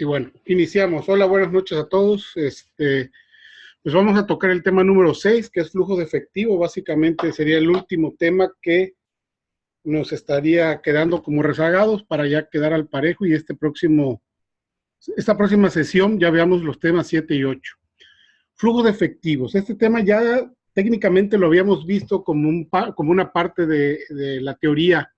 Y bueno, iniciamos. Hola, buenas noches a todos. Pues vamos a tocar el tema número 6, que es flujo de efectivo. Básicamente sería el último tema que nos estaría quedando como rezagados para ya quedar al parejo y esta próxima sesión ya veamos los temas 7 y 8. Flujo de efectivos. Este tema ya técnicamente lo habíamos visto como una parte de la teoría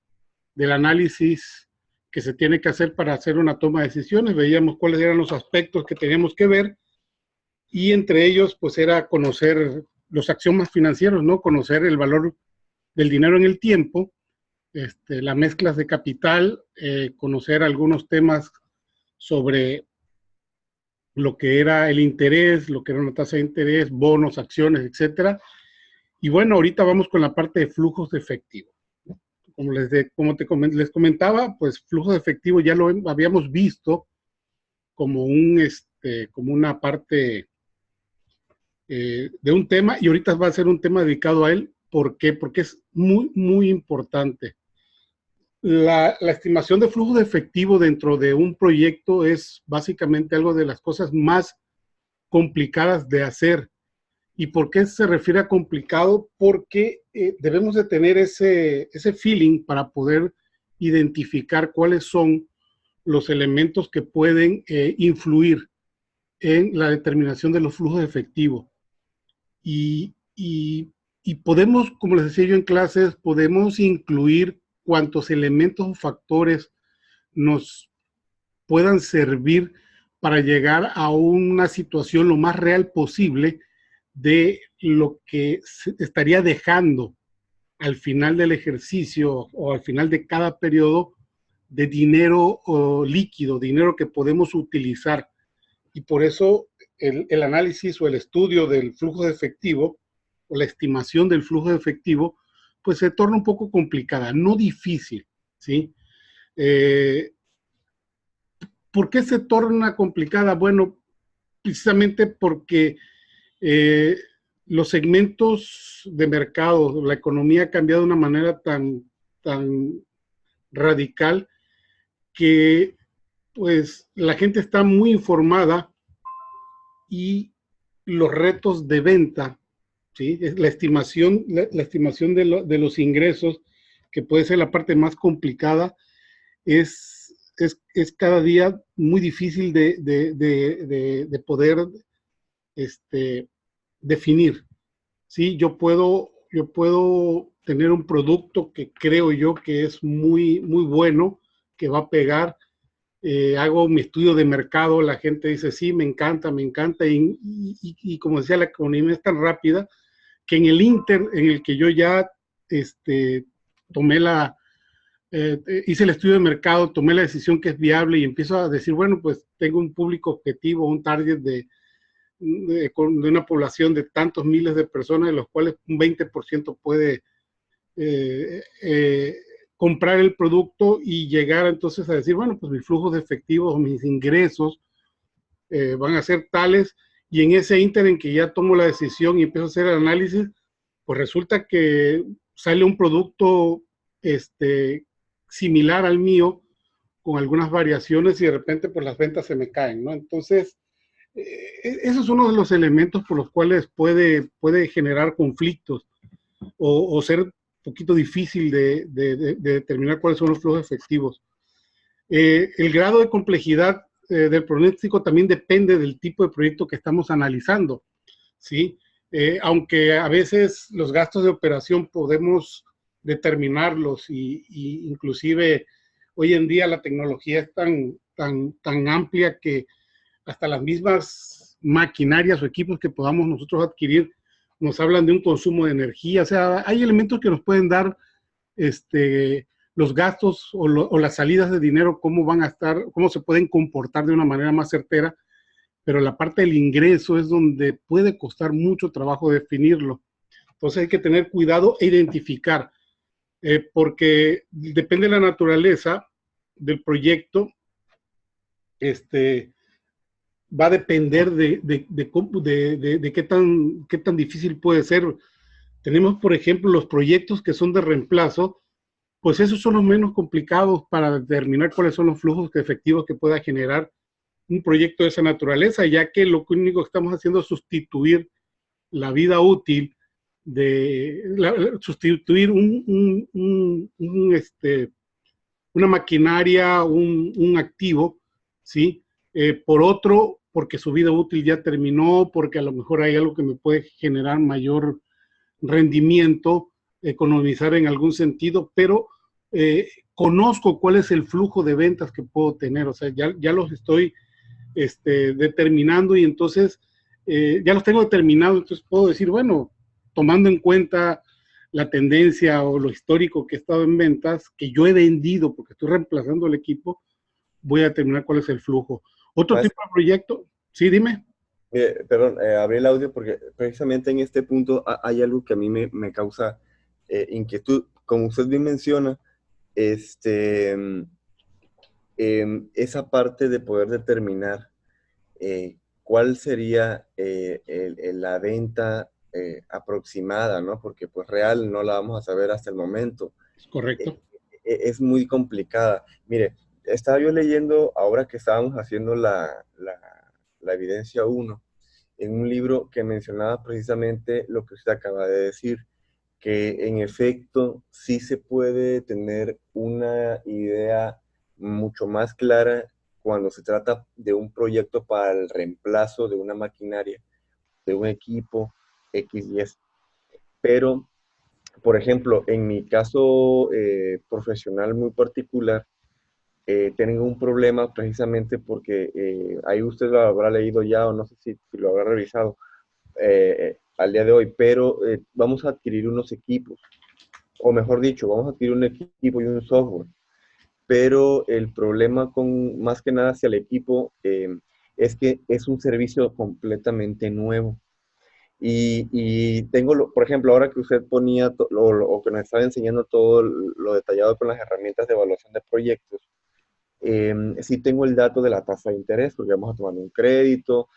del análisis que se tiene que hacer para hacer una toma de decisiones. Veíamos cuáles eran los aspectos que teníamos que ver y entre ellos pues era conocer los axiomas financieros, ¿no? Conocer el valor del dinero en el tiempo, las mezclas de capital, conocer algunos temas sobre lo que era el interés, lo que era una tasa de interés, bonos, acciones, etcétera. Y bueno, ahorita vamos con la parte de flujos de efectivo. Como les comentaba, pues flujo de efectivo ya lo habíamos visto como una parte de un tema, y ahorita va a ser un tema dedicado a él. ¿Por qué? Porque es muy, muy importante. La estimación de flujo de efectivo dentro de un proyecto es básicamente algo de las cosas más complicadas de hacer. ¿Y por qué se refiere a complicado? Porque debemos de tener ese feeling para poder identificar cuáles son los elementos que pueden influir en la determinación de los flujos de efectivo. Y podemos, como les decía yo en clases, podemos incluir cuantos elementos o factores nos puedan servir para llegar a una situación lo más real posible de lo que se estaría dejando al final del ejercicio o al final de cada periodo de dinero líquido, dinero que podemos utilizar. Y por eso el análisis o el estudio del flujo de efectivo o la estimación del flujo de efectivo pues se torna un poco complicada, no difícil, ¿sí? ¿Por qué se torna complicada? Bueno, precisamente porque los segmentos de mercado, la economía ha cambiado de una manera tan radical que pues la gente está muy informada y los retos de venta, ¿sí? La estimación de los ingresos, que puede ser la parte más complicada, es cada día muy difícil de poder definir. ¿Sí? Yo puedo tener un producto que creo yo que es muy, muy bueno, que va a pegar, hago mi estudio de mercado, la gente dice, sí, me encanta, y como decía, la economía es tan rápida que en el inter en el que yo ya tomé hice el estudio de mercado, tomé la decisión que es viable y empiezo a decir, bueno, pues tengo un público objetivo, un target de una población de tantos miles de personas, de los cuales un 20% puede comprar el producto y llegar entonces a decir, bueno, pues mis flujos de efectivo o mis ingresos van a ser tales, y en ese ínter en que ya tomo la decisión y empiezo a hacer el análisis, pues resulta que sale un producto similar al mío, con algunas variaciones, y de repente pues las ventas se me caen, ¿no? Entonces, eso es uno de los elementos por los cuales puede generar conflictos o ser un poquito difícil de determinar cuáles son los flujos efectivos. El grado de complejidad del pronóstico también depende del tipo de proyecto que estamos analizando, ¿sí? Aunque a veces los gastos de operación podemos determinarlos y inclusive hoy en día la tecnología es tan amplia que hasta las mismas maquinarias o equipos que podamos nosotros adquirir nos hablan de un consumo de energía. O sea, hay elementos que nos pueden dar los gastos o las salidas de dinero, cómo van a estar, cómo se pueden comportar de una manera más certera, pero la parte del ingreso es donde puede costar mucho trabajo definirlo. Entonces hay que tener cuidado e identificar, porque depende de la naturaleza del proyecto, va a depender de qué tan difícil puede ser. Tenemos, por ejemplo, los proyectos que son de reemplazo, pues esos son los menos complicados para determinar cuáles son los flujos efectivos que pueda generar un proyecto de esa naturaleza, ya que lo único que estamos haciendo es sustituir la vida útil sustituir una maquinaria, un activo, ¿sí? Por otro, porque su vida útil ya terminó, porque a lo mejor hay algo que me puede generar mayor rendimiento, economizar en algún sentido, pero conozco cuál es el flujo de ventas que puedo tener, o sea, ya los estoy determinando y entonces ya los tengo determinados, entonces puedo decir, bueno, tomando en cuenta la tendencia o lo histórico que he estado en ventas, que yo he vendido porque estoy reemplazando el equipo, voy a determinar cuál es el flujo. Otro tipo de proyecto, sí, dime. Perdón, abrí el audio porque precisamente en este punto hay algo que a mí me causa inquietud. Como usted bien menciona, este, esa parte de poder determinar cuál sería la venta aproximada, ¿no? Porque pues real no la vamos a saber hasta el momento. Correcto. Es muy complicada. Mire, estaba yo leyendo, ahora que estábamos haciendo la evidencia uno en un libro que mencionaba precisamente lo que usted acaba de decir, que en efecto sí se puede tener una idea mucho más clara cuando se trata de un proyecto para el reemplazo de una maquinaria, de un equipo X y S. Pero, por ejemplo, en mi caso profesional muy particular, tengo un problema precisamente porque ahí usted lo habrá leído ya o no sé si lo habrá revisado al día de hoy, pero vamos a adquirir unos equipos, o mejor dicho, vamos a adquirir un equipo y un software, pero el problema con más que nada hacia el equipo es que es un servicio completamente nuevo. Y tengo, por ejemplo, ahora que usted ponía, o que nos estaba enseñando todo lo detallado con las herramientas de evaluación de proyectos, sí tengo el dato de la tasa de interés, porque vamos a tomar un crédito,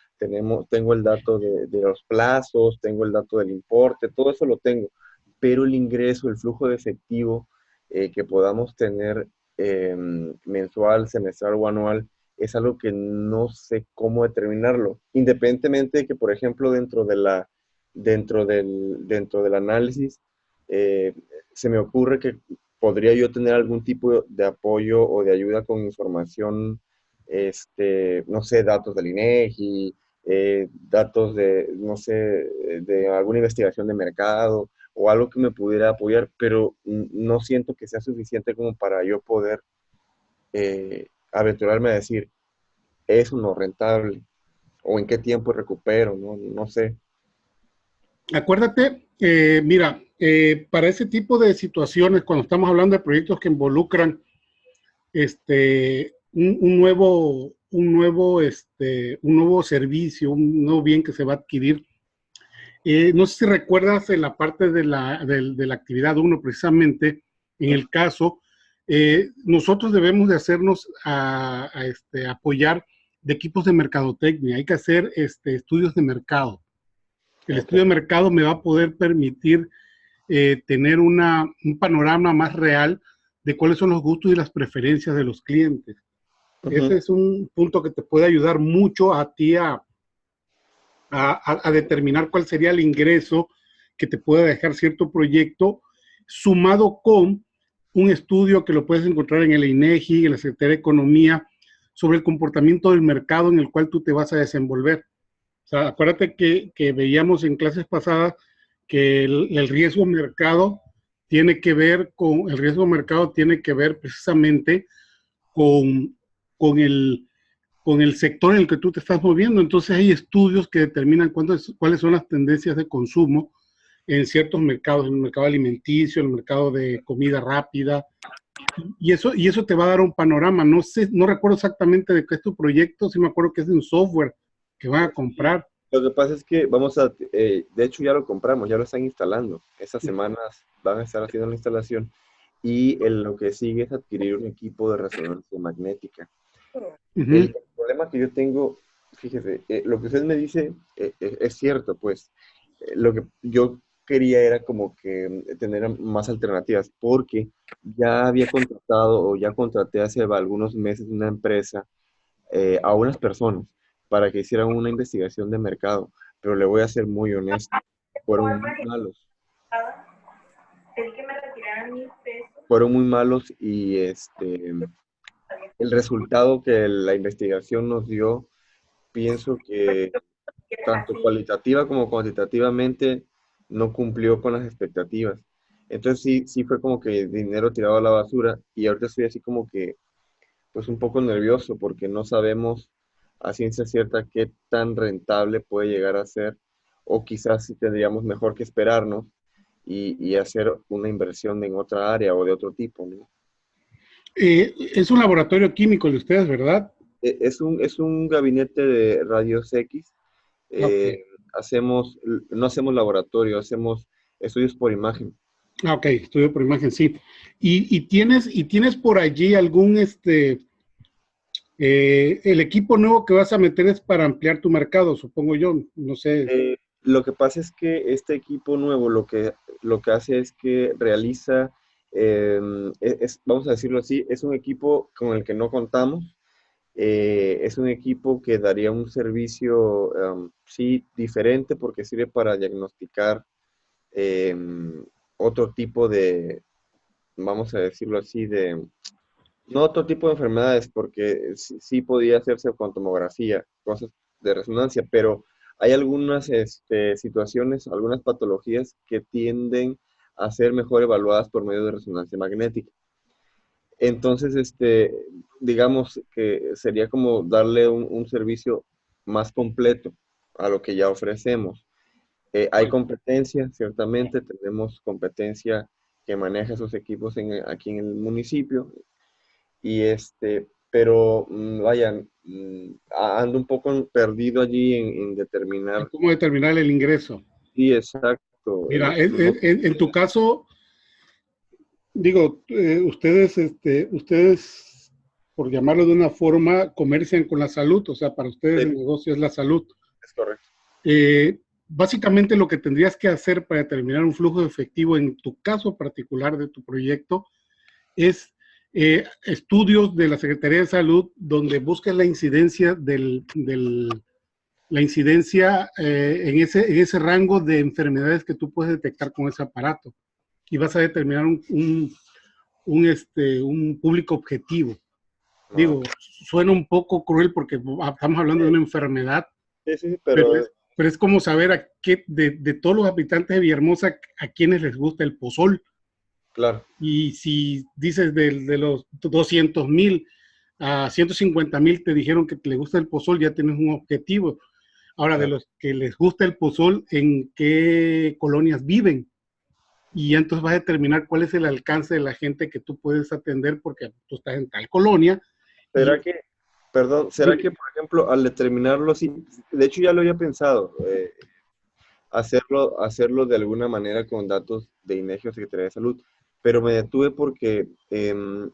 tengo el dato de los plazos, tengo el dato del importe, todo eso lo tengo, pero el ingreso, el flujo de efectivo que podamos tener mensual, semestral o anual, es algo que no sé cómo determinarlo, independientemente de que, por ejemplo, dentro del análisis, eh, se me ocurre que podría yo tener algún tipo de apoyo o de ayuda con información, no sé, datos del INEGI, datos de, no sé, de alguna investigación de mercado o algo que me pudiera apoyar, pero no siento que sea suficiente como para yo poder aventurarme a decir, es no rentable o en qué tiempo recupero, no sé. Acuérdate, mira, para ese tipo de situaciones, cuando estamos hablando de proyectos que involucran un nuevo servicio, un nuevo bien que se va a adquirir, no sé si recuerdas en la parte de la actividad uno precisamente, en el caso, nosotros debemos de hacernos apoyar de equipos de mercadotecnia. Hay que hacer estudios de mercado. El Ok. estudio de mercado me va a poder permitir tener un panorama más real de cuáles son los gustos y las preferencias de los clientes. Ese Ujú. es un punto que te puede ayudar mucho a ti a determinar cuál sería el ingreso que te pueda dejar cierto proyecto, sumado con un estudio que lo puedes encontrar en el INEGI, en la Secretaría de Economía, sobre el comportamiento del mercado en el cual tú te vas a desenvolver. O sea, acuérdate que veíamos en clases pasadas que el riesgo mercado el riesgo mercado tiene que ver precisamente con, con el con el sector en el que tú te estás moviendo. Entonces hay estudios que determinan cuáles son las tendencias de consumo en ciertos mercados, en el mercado alimenticio, en el mercado de comida rápida, y eso te va a dar un panorama. No sé, no recuerdo exactamente de qué es tu proyecto, sí me acuerdo que es de un software que van a comprar. Lo que pasa es que de hecho ya lo compramos, ya lo están instalando. Estas semanas van a estar haciendo la instalación y lo que sigue es adquirir un equipo de resonancia magnética. Uh El -huh. problema que yo tengo, fíjese, lo que usted me dice es cierto, pues lo que yo quería era como que tener más alternativas, porque ya había contratado o ya contraté hace algunos meses una empresa a unas personas para que hicieran una investigación de mercado, pero le voy a ser muy honesto, fueron muy malos. Fueron muy malos y el resultado que la investigación nos dio, pienso que tanto cualitativa como cuantitativamente no cumplió con las expectativas. Entonces sí fue como que dinero tirado a la basura y ahorita estoy así como que pues un poco nervioso porque no sabemos a ciencia cierta qué tan rentable puede llegar a ser o quizás sí tendríamos mejor que esperarnos y hacer una inversión en otra área o de otro tipo, ¿no? Es un laboratorio químico de ustedes, ¿verdad? Es un gabinete de rayos X. Ok. Hacemos, no hacemos laboratorio, hacemos estudios por imagen. Ok, estudio por imagen, sí. ¿Y tienes por allí algún, el equipo nuevo que vas a meter es para ampliar tu mercado, supongo yo, no sé. Lo que pasa es que este equipo nuevo lo que hace es que realiza, vamos a decirlo así, es un equipo con el que no contamos. Es un equipo que daría un servicio, sí, diferente porque sirve para diagnosticar otro tipo de, vamos a decirlo así, no otro tipo de enfermedades, porque sí podía hacerse con tomografía, cosas de resonancia, pero hay algunas situaciones, algunas patologías que tienden a ser mejor evaluadas por medio de resonancia magnética. Entonces, digamos que sería como darle un servicio más completo a lo que ya ofrecemos. Hay competencia, ciertamente, tenemos competencia que maneja esos equipos aquí en el municipio, pero vaya, ando un poco perdido allí en determinar. ¿Cómo determinar el ingreso? Sí, exacto. Mira, en tu caso, digo, ustedes, por llamarlo de una forma, comercian con la salud, o sea, para ustedes Sí, el negocio es la salud. es correcto. Básicamente lo que tendrías que hacer para determinar un flujo de efectivo en tu caso particular de tu proyecto es estudios de la Secretaría de Salud donde busques la incidencia la incidencia en ese rango de enfermedades que tú puedes detectar con ese aparato y vas a determinar un público objetivo. Ah, Digo, ok. suena un poco cruel porque estamos hablando de una enfermedad, Sí, sí, pero pero es como saber de todos los habitantes de Villahermosa a quienes les gusta el pozol. claro. Y si dices de los 200,000 a 150,000 te dijeron que le gusta el pozol, ya tienes un objetivo. Ahora, de Claro. los que les gusta el pozol, ¿en qué colonias viven? Y ya entonces vas a determinar cuál es el alcance de la gente que tú puedes atender porque tú estás en tal colonia. Y ¿Será que, perdón, será dime, que, por ejemplo, al determinarlo así, de hecho ya lo había pensado, hacerlo de alguna manera con datos de INEGI o Secretaría de Salud, pero me detuve porque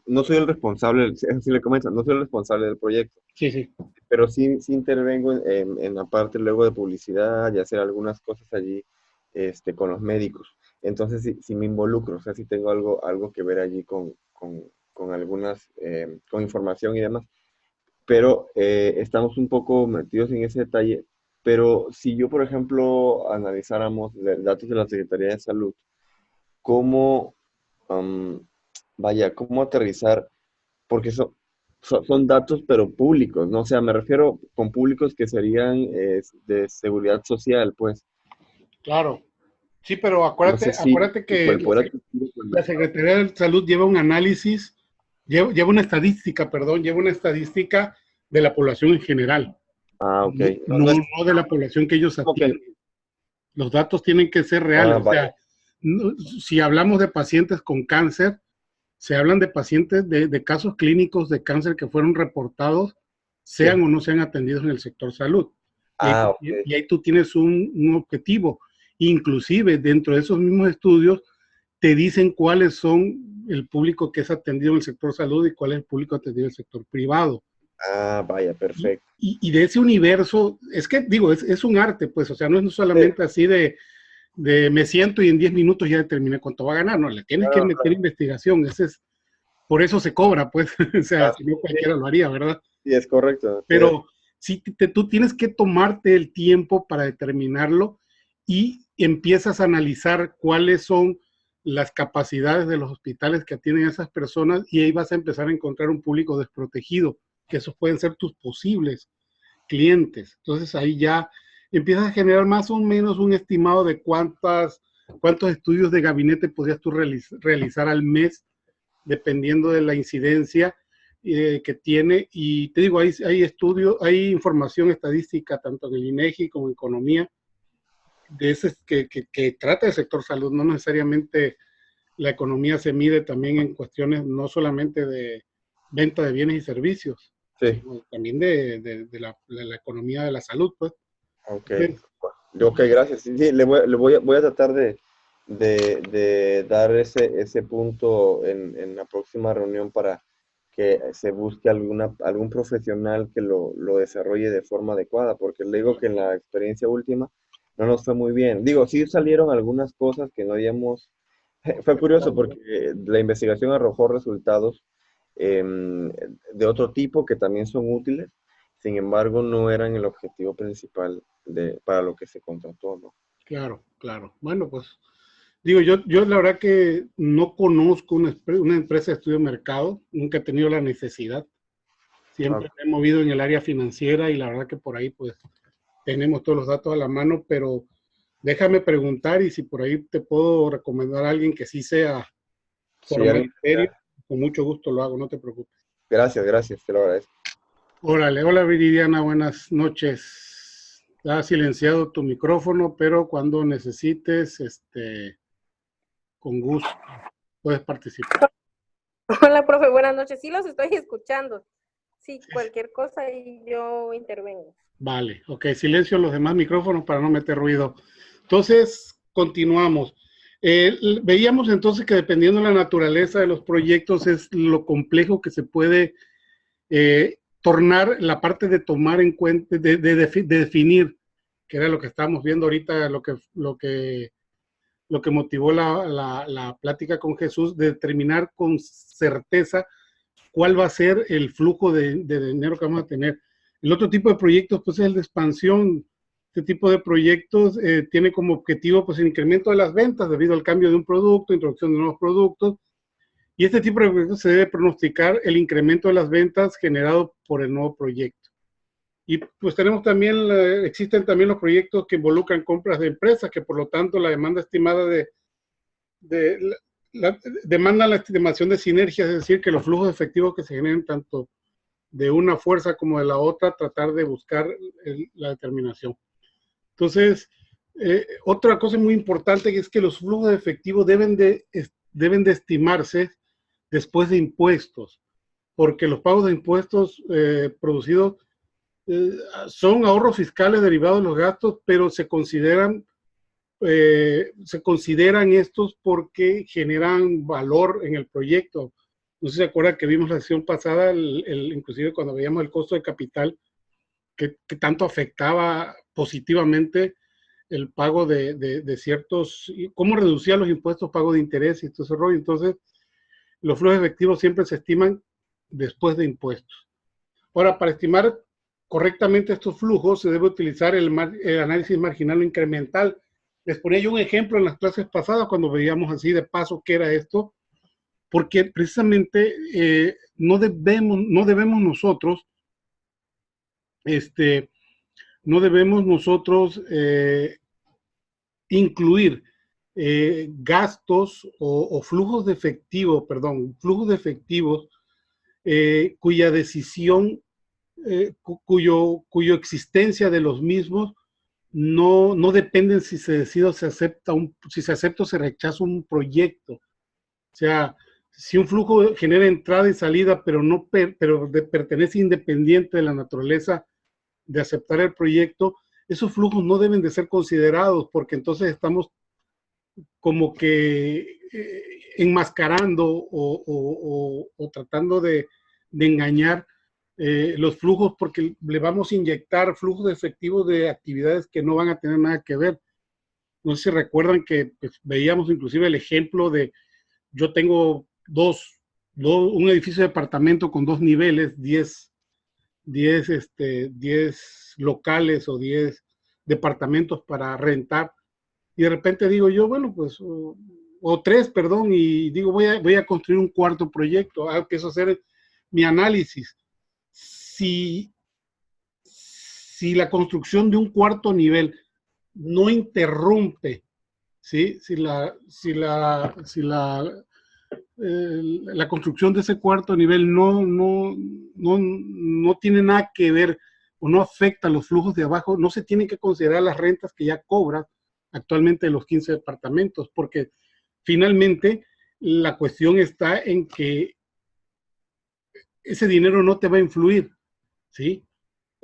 no soy el responsable, así le comento, no soy el responsable del proyecto, sí, sí. pero sí intervengo en la parte luego de publicidad y hacer algunas cosas allí con los médicos. Entonces sí me involucro, o sea, sí tengo algo que ver allí con algunas, con información y demás, pero estamos un poco metidos en ese detalle. Pero si yo, por ejemplo, analizáramos datos de la Secretaría de Salud, ¿cómo, am, cómo aterrizar? Porque son datos, pero públicos, ¿no? O sea, me refiero con públicos que serían de seguridad social, pues. Claro. Sí, pero No sé acuérdate si que por el poder adquisitivo del la mercado. Secretaría de Salud lleva un análisis, lleva una estadística, perdón, lleva una estadística de la población en general, Ah, ok. no, No no, es no de la población que ellos como que. atienden. Los datos tienen que ser reales, Ah, o vaya. sea, si hablamos de pacientes con cáncer, se hablan de pacientes de casos clínicos de cáncer que fueron reportados, Sí. sean o no sean atendidos en el sector salud. Y ahí, Ah, ok. y ahí tú tienes un objetivo. Inclusive dentro de esos mismos estudios te dicen cuáles son el público que es atendido en el sector salud y cuál es el público atendido en el sector privado. Ah, vaya, Y, perfecto. y de ese universo, es que digo, es un arte, pues, o sea, no es Sí, solamente así de me siento y en 10 minutos ya determiné cuánto va a ganar, no, le tienes que claro, meter claro. investigación, por eso se cobra, pues, o sea, Claro. si no Sí, cualquiera lo haría, ¿verdad? Sí, es correcto. Pero sí tú tienes que tomarte el tiempo para determinarlo y empiezas a analizar cuáles son las capacidades de los hospitales que atienden a esas personas y ahí vas a empezar a encontrar un público desprotegido, que esos pueden ser tus posibles clientes. Entonces ahí ya empiezas a generar más o menos un estimado de cuántos estudios de gabinete podrías tú realizar al mes, dependiendo de la incidencia que tiene. Y te digo, hay estudios, hay información estadística, tanto en el INEGI como en economía, de ese que trata el sector salud. No necesariamente la economía se mide también en cuestiones no solamente de venta de bienes y servicios, Sí, sino también de la economía de la salud, pues. ok. Entonces, Ok, gracias. Sí, sí, voy a tratar de dar ese punto en la próxima reunión para que se busque algún profesional que lo desarrolle de forma adecuada, porque le digo que en la experiencia última no nos fue muy bien. Digo, sí salieron algunas cosas que no habíamos. Fue curioso porque la investigación arrojó resultados de otro tipo que también son útiles, sin embargo, no eran el objetivo principal para lo que se contrató, ¿no? claro, claro. Bueno, pues digo, yo la verdad que no conozco una empresa de estudio de mercado, nunca he tenido la necesidad, Ah, siempre me he movido en el área financiera y la verdad que por ahí pues tenemos todos los datos a la mano, pero déjame preguntar y si por ahí te puedo recomendar a alguien que sí sea sí, formal alguien y que serio, sea. con mucho gusto lo hago, no te preocupes. Gracias, gracias, te lo agradezco. Órale, hola Viridiana, buenas noches. Ha silenciado tu micrófono, pero cuando necesites, con gusto, puedes participar. Hola, profe, buenas noches. Sí, los estoy escuchando. Sí, cualquier cosa y yo intervengo. Vale, ok, silencio los demás micrófonos para no meter ruido. Entonces, continuamos. Veíamos entonces que dependiendo de la naturaleza de los proyectos es lo complejo que se puede tornar la parte de tomar en cuenta, de definir, que era lo que estábamos viendo ahorita, lo que motivó la plática con Jesús, de determinar con certeza cuál va a ser el flujo de dinero que vamos a tener. El otro tipo de proyectos, pues, es el de expansión. Este tipo de proyectos tiene como objetivo, pues, el incremento de las ventas debido al cambio de un producto, introducción de nuevos productos. Y este tipo de proyectos se debe pronosticar el incremento de las ventas generado por el nuevo proyecto. Y pues tenemos también, existen también los proyectos que involucran compras de empresas, que por lo tanto la demanda estimada de demanda la estimación de sinergias, es decir, que los flujos efectivos que se generen tanto de una fuerza como de la otra, tratar de buscar la determinación. Entonces, otra cosa muy importante es que los flujos de efectivo deben de estimarse después de impuestos, porque los pagos de impuestos producidos eh, son ahorros fiscales derivados de los gastos, pero se consideran estos porque generan valor en el proyecto. No sé si se acuerdan que vimos la sesión pasada, inclusive cuando veíamos el costo de capital, que tanto afectaba positivamente el pago de ciertos, cómo reducía los impuestos, pago de interés y todo ese rollo. Entonces, los flujos efectivos siempre se estiman después de impuestos. Ahora, para estimar correctamente estos flujos, se debe utilizar el análisis marginal o incremental. Les ponía yo un ejemplo en las clases pasadas cuando veíamos así de paso qué era esto, porque precisamente no debemos nosotros, este, no debemos nosotros incluir gastos o flujos de efectivo, perdón, flujos de efectivos cuya decisión, cuyo existencia de los mismos no dependen si se decide o si se acepta o se rechaza un proyecto. O sea, si un flujo genera entrada y salida, pero pertenece independiente de la naturaleza de aceptar el proyecto, esos flujos no deben de ser considerados porque entonces estamos como que enmascarando o tratando de engañar los flujos porque le vamos a inyectar flujos de efectivos de actividades que no van a tener nada que ver. No sé si recuerdan que pues, veíamos inclusive el ejemplo de yo tengo un edificio de apartamento con 2 niveles, 10 locales o 10 departamentos para rentar. Y de repente digo yo, bueno, pues, o 3, perdón, y digo, voy a construir un cuarto proyecto. Empiezo a hacer mi análisis. Si la construcción de un cuarto nivel no interrumpe, ¿sí? La construcción de ese cuarto nivel no tiene nada que ver o no afecta los flujos de abajo, no se tienen que considerar las rentas que ya cobran actualmente los 15 departamentos, porque finalmente la cuestión está en que ese dinero no te va a influir, ¿sí?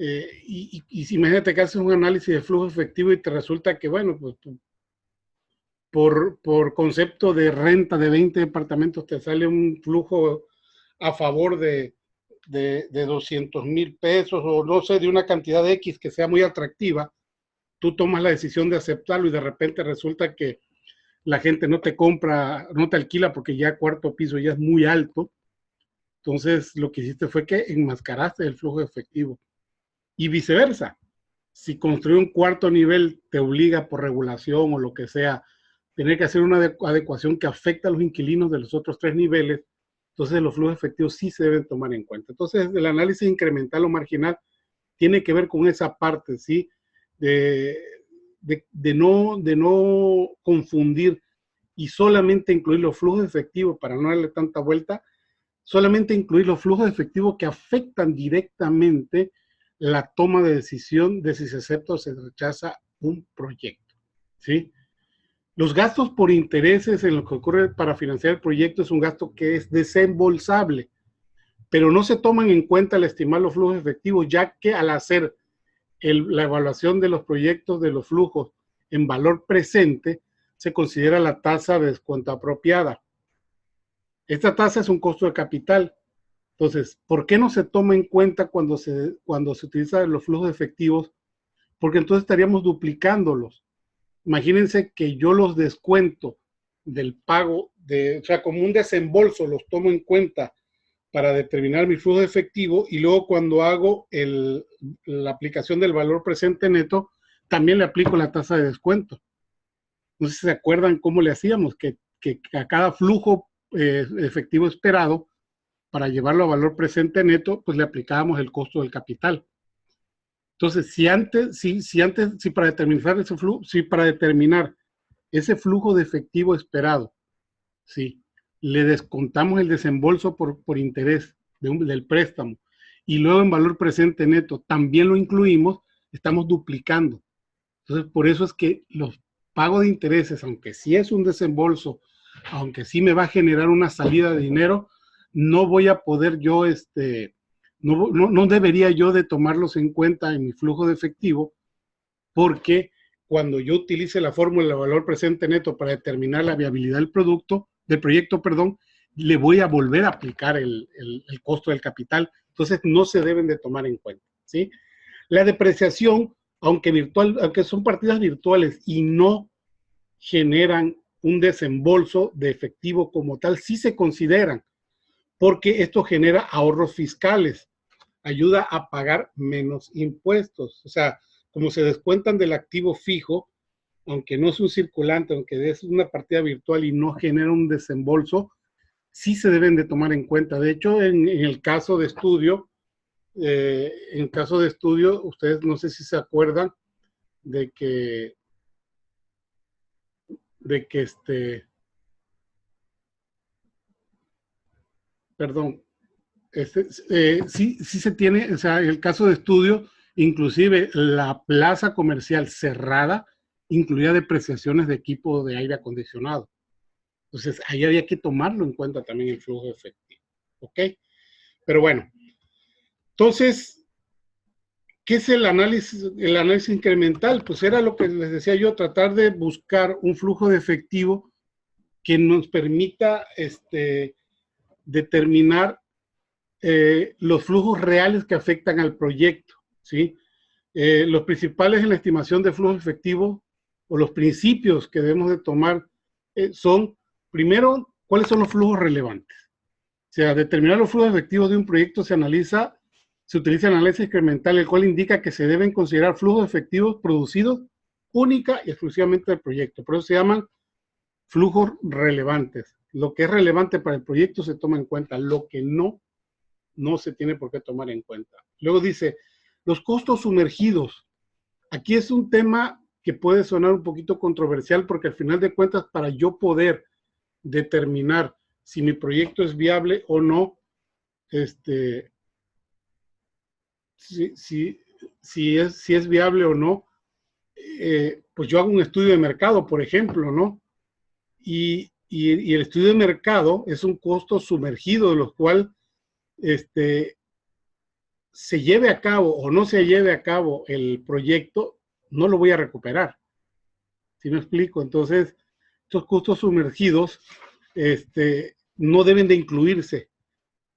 Y imagínate que haces un análisis de flujo efectivo y te resulta que, bueno, pues por concepto de renta de 20 departamentos te sale un flujo a favor de 200,000 pesos o no sé, de una cantidad de X que sea muy atractiva, tú tomas la decisión de aceptarlo y de repente resulta que la gente no te compra, no te alquila porque ya cuarto piso ya es muy alto. Entonces lo que hiciste fue que enmascaraste el flujo efectivo. Y viceversa. Si construir un cuarto nivel te obliga por regulación o lo que sea, tener que hacer una adecuación que afecta a los inquilinos de los otros 3 niveles, entonces los flujos efectivos sí se deben tomar en cuenta. Entonces el análisis incremental o marginal tiene que ver con esa parte, ¿sí? De no confundir y solamente incluir los flujos efectivos para no darle tanta vuelta, solamente incluir los flujos efectivos que afectan directamente la toma de decisión de si se acepta o se rechaza un proyecto, ¿sí? Los gastos por intereses en lo que ocurre para financiar el proyecto es un gasto que es desembolsable, pero no se toman en cuenta al estimar los flujos efectivos, ya que al hacer la evaluación de los proyectos de los flujos en valor presente, se considera la tasa de descuento apropiada. Esta tasa es un costo de capital. Entonces, ¿por qué no se toma en cuenta cuando se utilizan los flujos efectivos? Porque entonces estaríamos duplicándolos. Imagínense que yo los descuento del pago, o sea, como un desembolso, los tomo en cuenta para determinar mi flujo efectivo y luego cuando hago la aplicación del valor presente neto, también le aplico la tasa de descuento. No sé si se acuerdan cómo le hacíamos, que a cada flujo efectivo esperado, para llevarlo a valor presente neto, pues le aplicábamos el costo del capital. Entonces, si para determinar ese flujo, para determinar ese flujo de efectivo esperado, sí, le descontamos el desembolso por interés del préstamo y luego en valor presente neto también lo incluimos, estamos duplicando. Entonces, por eso es que los pagos de intereses, aunque sí es un desembolso, aunque sí me va a generar una salida de dinero, no voy a poder yo, no debería yo de tomarlos en cuenta en mi flujo de efectivo, porque cuando yo utilice la fórmula de valor presente neto para determinar la viabilidad del proyecto, le voy a volver a aplicar el costo del capital. Entonces, no se deben de tomar en cuenta, ¿sí? La depreciación, aunque son partidas virtuales y no generan un desembolso de efectivo como tal, sí se consideran, porque esto genera ahorros fiscales, ayuda a pagar menos impuestos. O sea, como se descuentan del activo fijo, aunque no es un circulante, aunque es una partida virtual y no genera un desembolso, sí se deben de tomar en cuenta. De hecho, en el caso de estudio, ustedes no sé si se acuerdan de que perdón, sí se tiene, o sea, el caso de estudio, inclusive la plaza comercial cerrada incluía depreciaciones de equipo de aire acondicionado. Entonces, ahí había que tomarlo en cuenta también el flujo efectivo, ¿ok? Pero bueno, entonces, ¿qué es el análisis incremental? Pues era lo que les decía yo, tratar de buscar un flujo de efectivo que nos permita determinar los flujos reales que afectan al proyecto, ¿sí? Los principales en la estimación de flujo efectivo o los principios que debemos de tomar son, primero, ¿cuáles son los flujos relevantes? O sea, determinar los flujos efectivos de un proyecto se analiza se utiliza el análisis incremental, el cual indica que se deben considerar flujos efectivos producidos única y exclusivamente del proyecto. Por eso se llaman flujos relevantes. Lo que es relevante para el proyecto se toma en cuenta, lo que no se tiene por qué tomar en cuenta. Luego dice, los costos sumergidos. Aquí es un tema que puede sonar un poquito controversial porque al final de cuentas, para yo poder determinar si mi proyecto es viable o no, si es viable o no, pues yo hago un estudio de mercado, por ejemplo, ¿no? Y el estudio de mercado es un costo sumergido, de los cuales se lleve a cabo o no se lleve a cabo el proyecto, no lo voy a recuperar. ¿Sí me explico? Entonces, estos costos sumergidos no deben de incluirse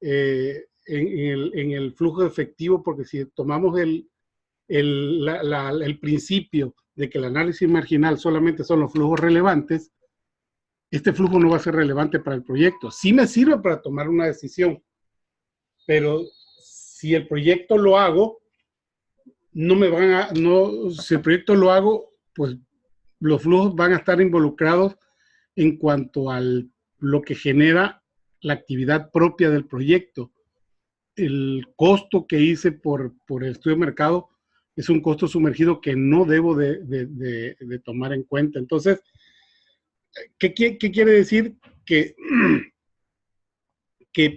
en el flujo efectivo, porque si tomamos el principio de que el análisis marginal solamente son los flujos relevantes, este flujo no va a ser relevante para el proyecto. Sí me sirve para tomar una decisión, pero si el proyecto lo hago, si el proyecto lo hago, pues los flujos van a estar involucrados en cuanto a lo que genera la actividad propia del proyecto. El costo que hice por el estudio de mercado es un costo sumergido que no debo de tomar en cuenta. Entonces, ¿qué quiere decir? Que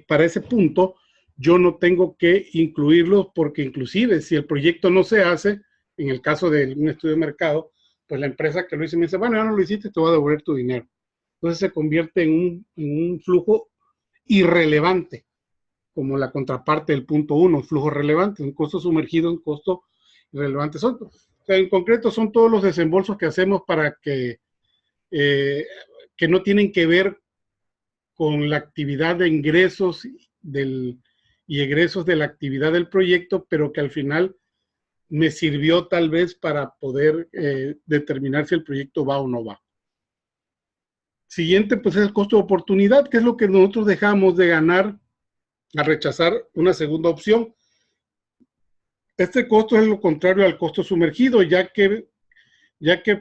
para ese punto yo no tengo que incluirlos, porque inclusive si el proyecto no se hace, en el caso de un estudio de mercado, pues la empresa que lo hizo me dice, bueno, ya no lo hiciste, te voy a devolver tu dinero. Entonces se convierte en un flujo irrelevante, como la contraparte del punto 1, flujo relevante, un costo sumergido, un costo irrelevante. O sea, en concreto son todos los desembolsos que hacemos para que no tienen que ver con la actividad de ingresos y egresos de la actividad del proyecto, pero que al final me sirvió tal vez para poder determinar si el proyecto va o no va. Siguiente, pues es el costo de oportunidad, que es lo que nosotros dejamos de ganar al rechazar una segunda opción. Este costo es lo contrario al costo sumergido, ya que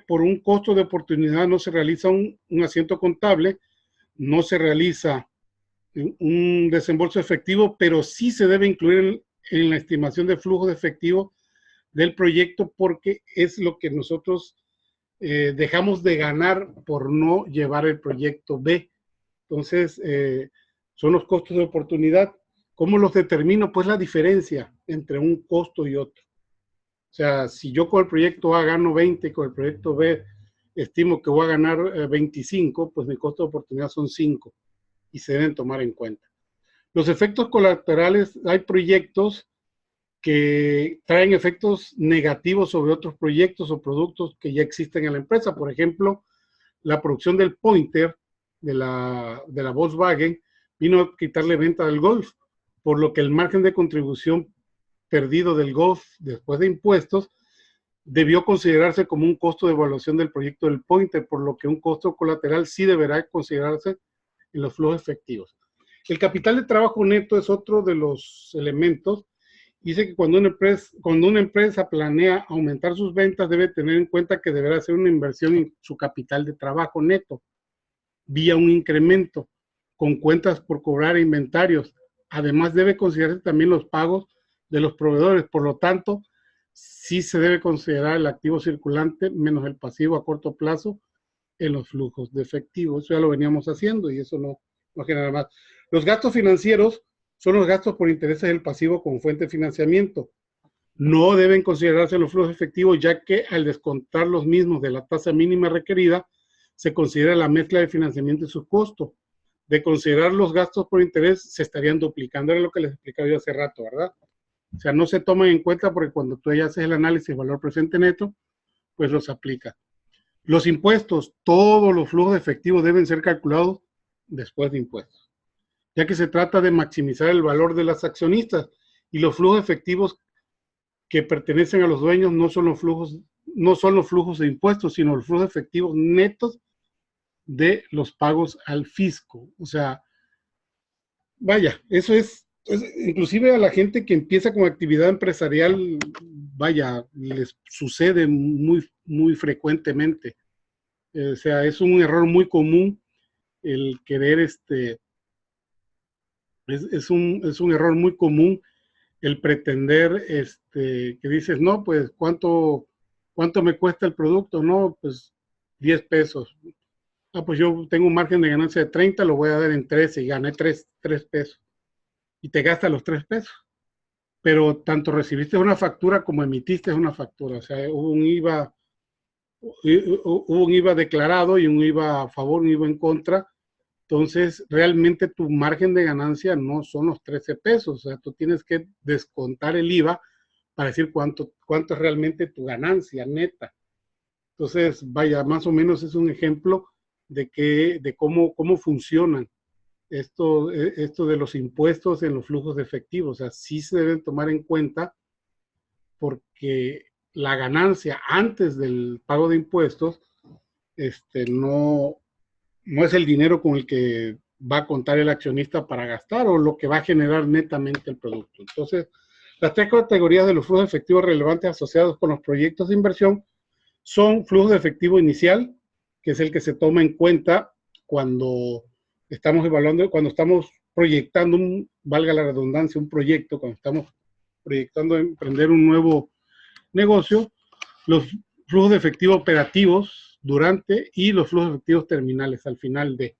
por un costo de oportunidad no se realiza un asiento contable, no se realiza un desembolso efectivo, pero sí se debe incluir en la estimación de flujo de efectivo del proyecto, porque es lo que nosotros dejamos de ganar por no llevar el proyecto B. Entonces, son los costos de oportunidad. ¿Cómo los determino? Pues la diferencia entre un costo y otro. O sea, si yo con el proyecto A gano 20 y con el proyecto B estimo que voy a ganar 25, pues mi costo de oportunidad son 5 y se deben tomar en cuenta. Los efectos colaterales, hay proyectos que traen efectos negativos sobre otros proyectos o productos que ya existen en la empresa. Por ejemplo, la producción del Pointer de la Volkswagen vino a quitarle venta del Golf, por lo que el margen de contribución perdido del Golf después de impuestos debió considerarse como un costo de evaluación del proyecto del Pointer, por lo que un costo colateral sí deberá considerarse en los flujos efectivos. El capital de trabajo neto es otro de los elementos. Dice que cuando una empresa planea aumentar sus ventas, debe tener en cuenta que deberá hacer una inversión en su capital de trabajo neto, vía un incremento, con cuentas por cobrar e inventarios. Además, debe considerarse también los pagos de los proveedores. Por lo tanto, sí se debe considerar el activo circulante menos el pasivo a corto plazo en los flujos de efectivo. Eso ya lo veníamos haciendo y eso no genera más. Los gastos financieros son los gastos por intereses del pasivo con fuente de financiamiento. No deben considerarse los flujos efectivos, ya que al descontar los mismos de la tasa mínima requerida, se considera la mezcla de financiamiento y su costo. De considerar los gastos por interés, se estarían duplicando. Era lo que les explicaba yo hace rato, ¿verdad? O sea, no se toman en cuenta porque cuando tú ya haces el análisis de valor presente neto, pues los aplica. Los impuestos, todos los flujos de efectivo deben ser calculados después de impuestos, ya que se trata de maximizar el valor de las accionistas, y los flujos efectivos que pertenecen a los dueños no son los flujos de impuestos, sino los flujos efectivos netos de los pagos al fisco. O sea, vaya, eso es Pues, inclusive a la gente que empieza con actividad empresarial, vaya, les sucede muy frecuentemente. O sea, es un error muy común el querer, es un error muy común el pretender, que dices, no, pues, ¿cuánto me cuesta el producto? No, pues, 10 pesos. Ah, pues yo tengo un margen de ganancia de 30, lo voy a dar en 13 y gané 3 pesos. Y te gastas los 3 pesos. Pero tanto recibiste una factura como emitiste una factura. O sea, hubo un IVA declarado y un IVA a favor, un IVA en contra. Entonces, realmente tu margen de ganancia no son los 13 pesos. O sea, tú tienes que descontar el IVA para decir cuánto es realmente tu ganancia neta. Entonces, vaya, más o menos es un ejemplo de cómo funcionan esto de los impuestos en los flujos de efectivo. O sea, sí se deben tomar en cuenta porque la ganancia antes del pago de impuestos no es el dinero con el que va a contar el accionista para gastar o lo que va a generar netamente el producto. Entonces, las tres categorías de los flujos de efectivo relevantes asociados con los proyectos de inversión son flujo de efectivo inicial, que es el que se toma en cuenta cuando estamos evaluando, cuando estamos proyectando, valga la redundancia, un proyecto, cuando estamos proyectando emprender un nuevo negocio, los flujos de efectivo operativos durante y los flujos de efectivos terminales al final de.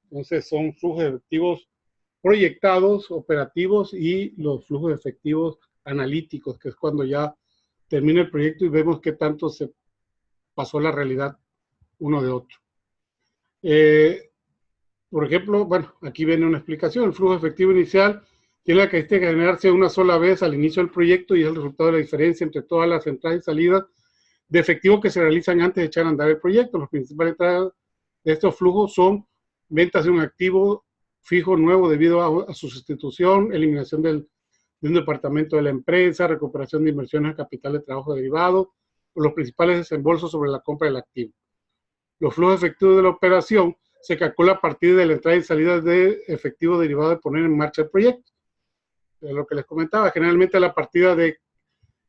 Entonces son flujos de efectivos proyectados, operativos y los flujos de efectivos analíticos, que es cuando ya termina el proyecto y vemos qué tanto se pasó la realidad uno de otro. Por ejemplo, bueno, aquí viene una explicación. El flujo efectivo inicial tiene la característica de generarse una sola vez al inicio del proyecto y es el resultado de la diferencia entre todas las entradas y salidas de efectivo que se realizan antes de echar a andar el proyecto. Las principales entradas de estos flujos son ventas de un activo fijo nuevo debido a su sustitución, eliminación de un departamento de la empresa, recuperación de inversiones en capital de trabajo derivado, o los principales desembolsos sobre la compra del activo. Los flujos efectivos de la operación se calcula a partir de la entrada y salida de efectivo derivado de poner en marcha el proyecto. Es lo que les comentaba, generalmente la partida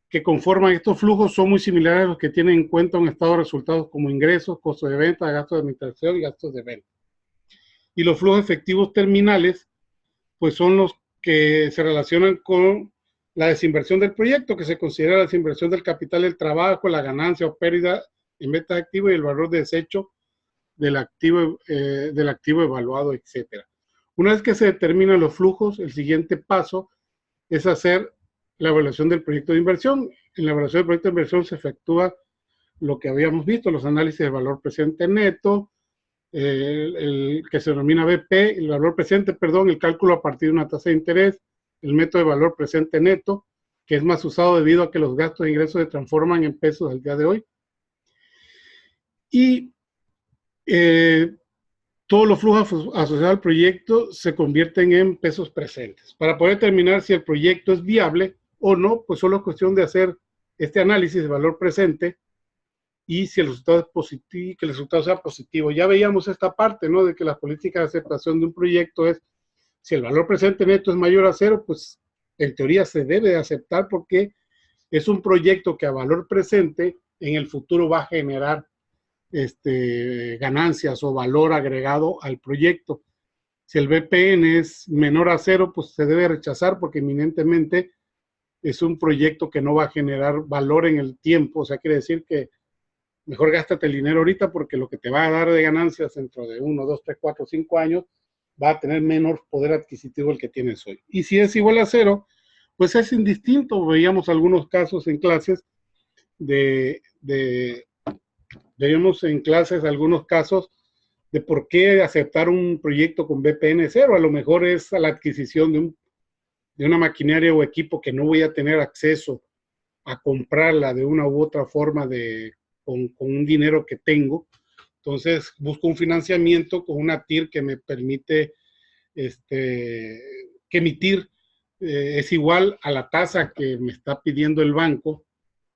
que conforman estos flujos son muy similares a los que tienen en cuenta un estado de resultados como ingresos, costos de venta, gastos de administración y gastos de venta. Y los flujos efectivos terminales, pues son los que se relacionan con la desinversión del proyecto, que se considera la desinversión del capital del trabajo, la ganancia o pérdida en ventas de activo y el valor de desecho del activo evaluado, etcétera. Una vez que se determinan los flujos, el siguiente paso es hacer la evaluación del proyecto de inversión. En la evaluación del proyecto de inversión se efectúa lo que habíamos visto, los análisis de valor presente neto, el que se denomina BP, el valor presente, perdón, el cálculo a partir de una tasa de interés, el método de valor presente neto, que es más usado debido a que los gastos e ingresos se transforman en pesos al día de hoy. Y todos los flujos asociados al proyecto se convierten en pesos presentes. Para poder determinar si el proyecto es viable o no, pues solo es cuestión de hacer este análisis de valor presente y si el resultado es positivo, que el resultado sea positivo. Ya veíamos esta parte, ¿no? De que la política de aceptación de un proyecto es, si el valor presente neto es mayor a 0, pues en teoría se debe de aceptar porque es un proyecto que a valor presente en el futuro va a generar ganancias o valor agregado al proyecto. Si el VPN es menor a 0, pues se debe rechazar porque eminentemente es un proyecto que no va a generar valor en el tiempo. O sea, quiere decir que mejor gástate el dinero ahorita porque lo que te va a dar de ganancias dentro de 1, 2, 3, 4, 5 años va a tener menor poder adquisitivo el que tienes hoy. Y si es igual a 0, pues es indistinto. Veíamos algunos casos en clases veíamos en clases algunos casos de por qué aceptar un proyecto con VPN 0. A lo mejor es la adquisición de una maquinaria o equipo que no voy a tener acceso a comprarla de una u otra forma con un dinero que tengo. Entonces busco un financiamiento con una TIR que me permite que emitir es igual a la tasa que me está pidiendo el banco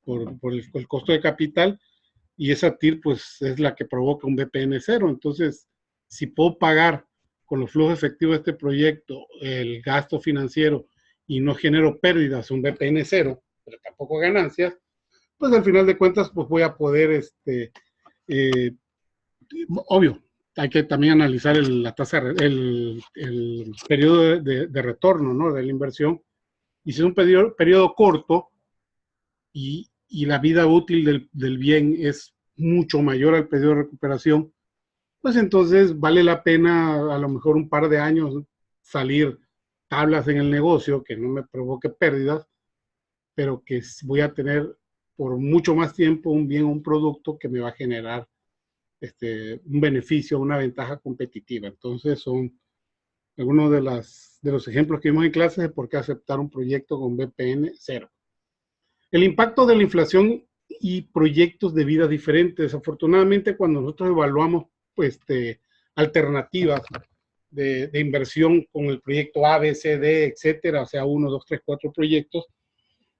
por el costo de capital, y esa TIR pues es la que provoca un VPN 0. Entonces, si puedo pagar con los flujos efectivos de este proyecto el gasto financiero y no genero pérdidas, un BPN cero, pero tampoco ganancias, pues al final de cuentas pues voy a poder, obvio, hay que también analizar la tasa, el periodo de retorno, ¿no?, de la inversión. Y si es un periodo corto y la vida útil del bien es mucho mayor al periodo de recuperación, pues entonces vale la pena a lo mejor un par de años salir tablas en el negocio que no me provoque pérdidas, pero que voy a tener por mucho más tiempo un bien, un producto que me va a generar un beneficio, una ventaja competitiva. Entonces son algunos de los ejemplos que vimos en clase de por qué aceptar un proyecto con BPN cero. El impacto de la inflación y proyectos de vida diferentes. Afortunadamente, cuando nosotros evaluamos pues, alternativas de inversión con el proyecto A, B, C, D, etcétera, o sea, 1, 2, 3, 4 proyectos,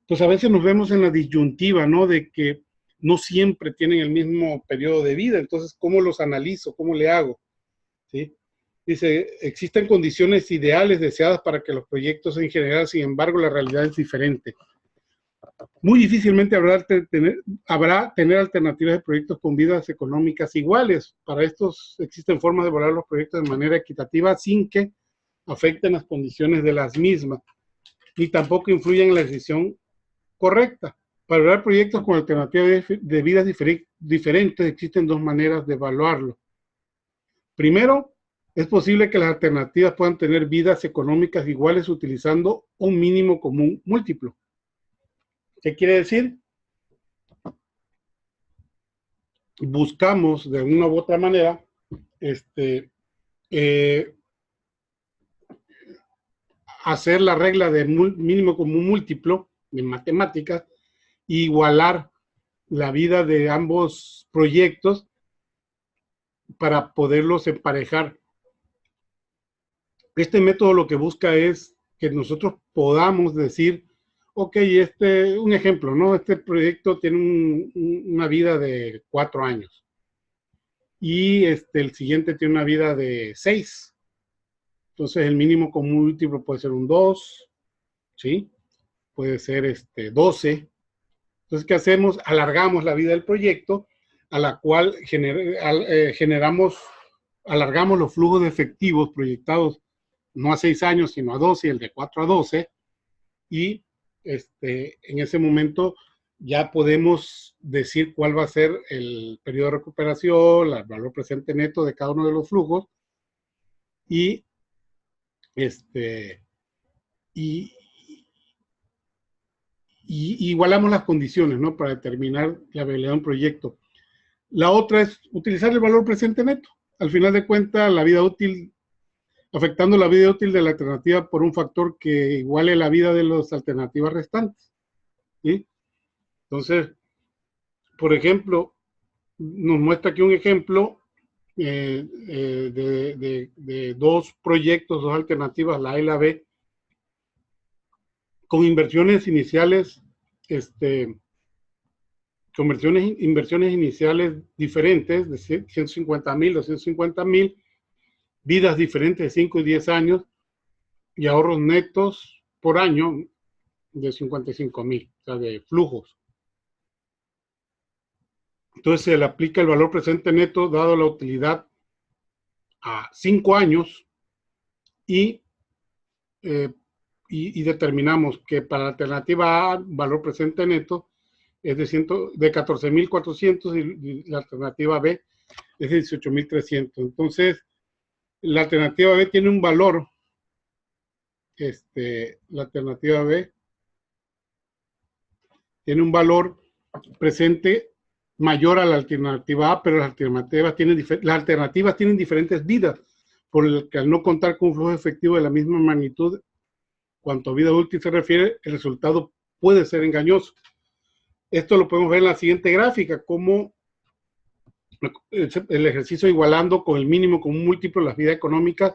pues a veces nos vemos en la disyuntiva, ¿no?, de que no siempre tienen el mismo periodo de vida. Entonces, ¿cómo los analizo? ¿Cómo le hago? ¿Sí? Dice, existen condiciones ideales deseadas para que los proyectos en general, sin embargo, la realidad es diferente. Muy difícilmente habrá tener alternativas de proyectos con vidas económicas iguales. Para estos existen formas de evaluar los proyectos de manera equitativa sin que afecten las condiciones de las mismas, ni tampoco influyan en la decisión correcta. Para evaluar proyectos con alternativas de vidas diferentes existen dos maneras de evaluarlo. Primero, es posible que las alternativas puedan tener vidas económicas iguales utilizando un mínimo común múltiplo. ¿Qué quiere decir? Buscamos de una u otra manera hacer la regla de mínimo común múltiplo en matemáticas e igualar la vida de ambos proyectos para poderlos emparejar. Este método lo que busca es que nosotros podamos decir, ok, un ejemplo, ¿no? Este proyecto tiene una vida de 4 años y el siguiente tiene una vida de 6. Entonces el mínimo común múltiplo puede ser un 2, ¿sí? Puede ser 12. Entonces, ¿qué hacemos? Alargamos la vida del proyecto, a la cual alargamos los flujos de efectivos proyectados no a 6 años, sino a 12, el de 4 a 12, y en ese momento ya podemos decir cuál va a ser el periodo de recuperación, el valor presente neto de cada uno de los flujos, y igualamos las condiciones, ¿no?, para determinar la viabilidad de un proyecto. La otra es utilizar el valor presente neto. Al final de cuentas, la vida útil, afectando la vida útil de la alternativa por un factor que iguale la vida de las alternativas restantes, ¿sí? Entonces, por ejemplo, nos muestra aquí un ejemplo de dos proyectos, dos alternativas, la A y la B, con inversiones iniciales, inversiones iniciales diferentes, de 150,000, 250,000, vidas diferentes de 5 y 10 años, y ahorros netos por año de 55,000, o sea, de flujos. Entonces se le aplica el valor presente neto dado la utilidad a 5 años y determinamos que para la alternativa A, valor presente neto es de 14,400 y la alternativa B es de 18,300. Entonces, la alternativa B tiene un valor, la alternativa B tiene un valor presente mayor a la alternativa A, pero las alternativas tienen diferentes vidas, por el que al no contar con un flujo efectivo de la misma magnitud, cuanto a vida útil se refiere, el resultado puede ser engañoso. Esto lo podemos ver en la siguiente gráfica, como el ejercicio igualando con el mínimo común múltiplo las vidas económicas,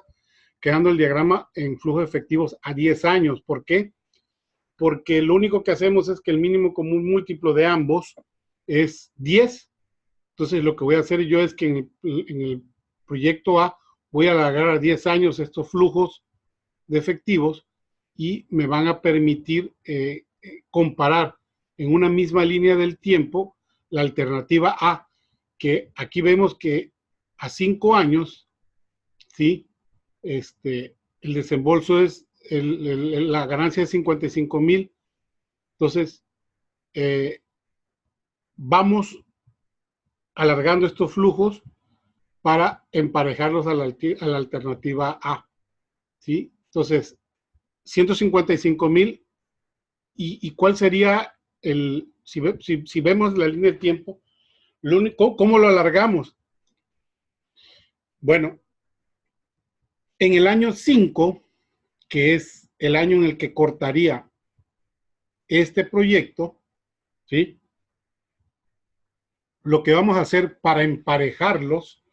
quedando el diagrama en flujos efectivos a 10 años. ¿Por qué? Porque lo único que hacemos es que el mínimo común múltiplo de ambos es 10. Entonces lo que voy a hacer yo es que en el proyecto A voy a alargar a 10 años estos flujos de efectivos y me van a permitir comparar en una misma línea del tiempo la alternativa A, que aquí vemos que a 5 años, ¿sí? El desembolso es, la ganancia es 55,000. Entonces, vamos alargando estos flujos para emparejarlos a la alternativa A, ¿sí? Entonces, 155,000, ¿y cuál sería si vemos la línea de tiempo, ¿cómo lo alargamos? Bueno, en el año 5, que es el año en el que cortaría este proyecto, ¿sí? Lo que vamos a hacer para emparejarlos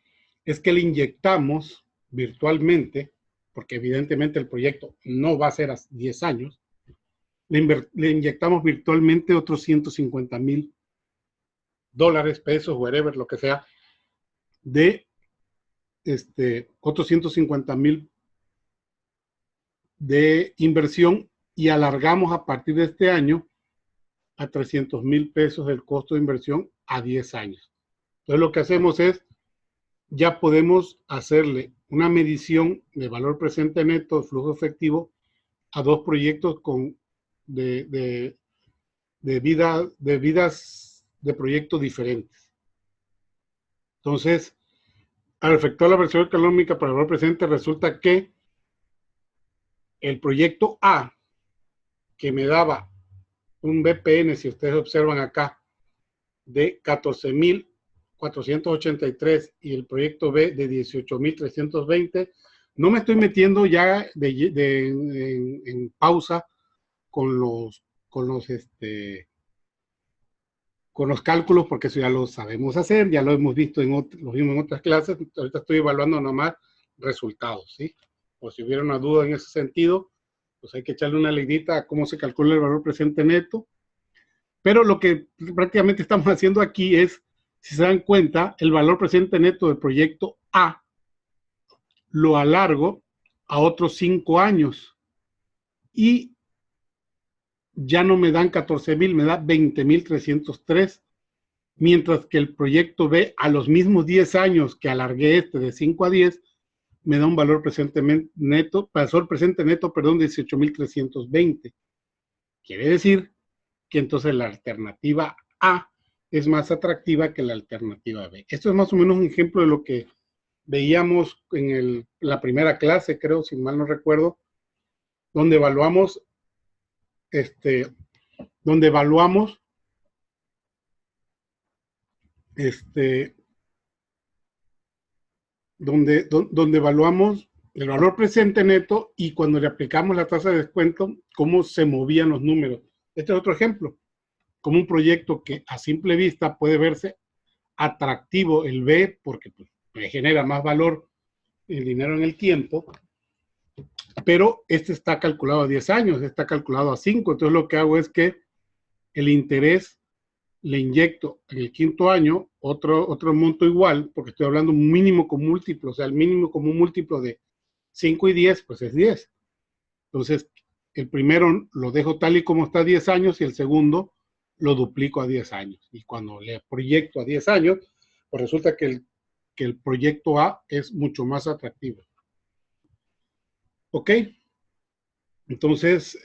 es que le inyectamos virtualmente, porque evidentemente el proyecto no va a ser a 10 años, le inyectamos virtualmente otros 150,000 dólares, pesos, whatever, lo que sea, de otros 150,000 de inversión, y alargamos a partir de este año a 300,000 pesos el costo de inversión a 10 años. Entonces lo que hacemos es, ya podemos hacerle una medición de valor presente neto, de flujo efectivo, a dos proyectos de vidas de proyectos diferentes. Entonces, al efectuar la versión económica para el valor presente, resulta que el proyecto A, que me daba un BPN, si ustedes observan acá, de 14,483, y el proyecto B de 18,320, no me estoy metiendo ya en pausa con los cálculos, porque eso ya lo sabemos hacer, ya lo hemos visto lo vimos en otras clases. Ahorita estoy evaluando nomás resultados, ¿sí? O si hubiera una duda en ese sentido, pues hay que echarle una leidita a cómo se calcula el valor presente neto. Pero lo que prácticamente estamos haciendo aquí es, si se dan cuenta, el valor presente neto del proyecto A lo alargo a otros 5 años y ya no me dan 14,000, me da 20,303, mientras que el proyecto B, a los mismos 10 años que alargué de 5 a 10, me da un valor presente neto, perdón, 18,320. Quiere decir que entonces la alternativa A es más atractiva que la alternativa B. Esto es más o menos un ejemplo de lo que veíamos en la primera clase, creo, si mal no recuerdo, donde evaluamos donde evaluamos el valor presente neto, y cuando le aplicamos la tasa de descuento, cómo se movían los números. Este es otro ejemplo, como un proyecto que a simple vista puede verse atractivo el B, porque pues, le genera más valor el dinero en el tiempo, pero este está calculado a 10 años, está calculado a 5, entonces lo que hago es que el interés le inyecto en el quinto año otro monto igual, porque estoy hablando mínimo con múltiplo, o sea, el mínimo como un múltiplo de 5 y 10, pues es 10. Entonces, el primero lo dejo tal y como está a 10 años, y el segundo lo duplico a 10 años. Y cuando le proyecto a 10 años, pues resulta que el proyecto A es mucho más atractivo. ¿Ok? Entonces,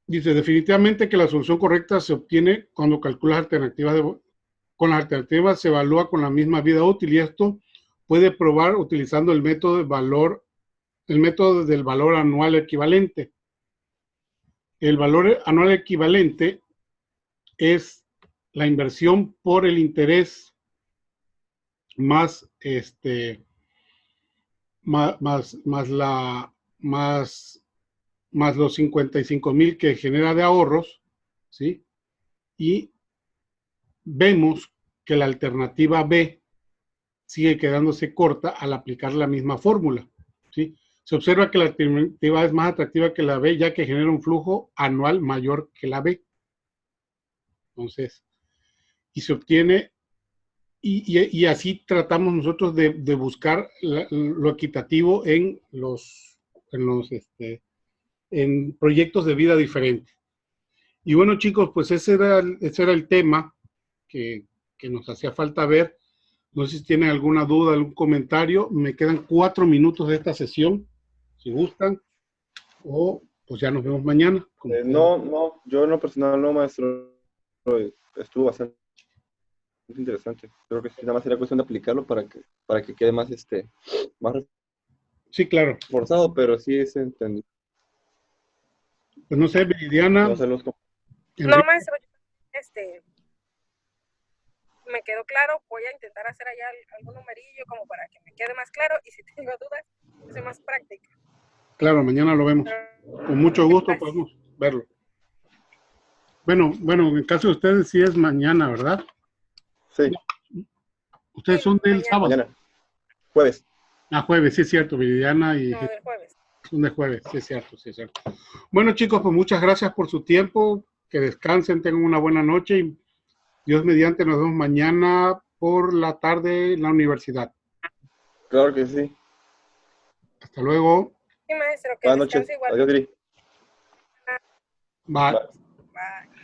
dice, definitivamente que la solución correcta se obtiene cuando calculas alternativas con las alternativas se evalúa con la misma vida útil, y esto puede probar utilizando el método del valor anual equivalente. El valor anual equivalente es la inversión por el interés más los 55,000 que genera de ahorros, ¿sí? Y vemos que la alternativa B sigue quedándose corta al aplicar la misma fórmula, ¿sí? Se observa que la alternativa A es más atractiva que la B, ya que genera un flujo anual mayor que la B. Entonces, y se obtiene y así tratamos nosotros de buscar lo equitativo en proyectos de vida diferentes. Y bueno, chicos, pues ese era el tema que nos hacía falta ver. No sé si tienen alguna duda, algún comentario. Me quedan 4 minutos de esta sesión, si gustan, o pues ya nos vemos mañana. No, yo en lo personal no, maestro. Estuvo bastante interesante. Creo que nada más sería cuestión de aplicarlo para que quede más, más Sí, claro. reforzado, pero sí se entendió. Pues no sé, Viridiana. No sé los... No, maestro, me quedó claro. Voy a intentar hacer allá algún numerillo como para que me quede más claro, y si tengo dudas, soy más práctica. Claro, mañana lo vemos. Con mucho gusto podemos verlo. Bueno, en el caso de ustedes sí es mañana, ¿verdad? Sí. Ustedes son del sábado. Mañana. Jueves. Jueves, sí es cierto, Viridiana y... No, del jueves. Son de jueves, sí es cierto, sí es cierto. Bueno, chicos, pues muchas gracias por su tiempo, que descansen, tengan una buena noche y Dios mediante nos vemos mañana por la tarde en la universidad. Claro que sí. Hasta luego. Sí, maestro, que Buenas noches. descanse igual. Adiós, Dri. Bye. Bye.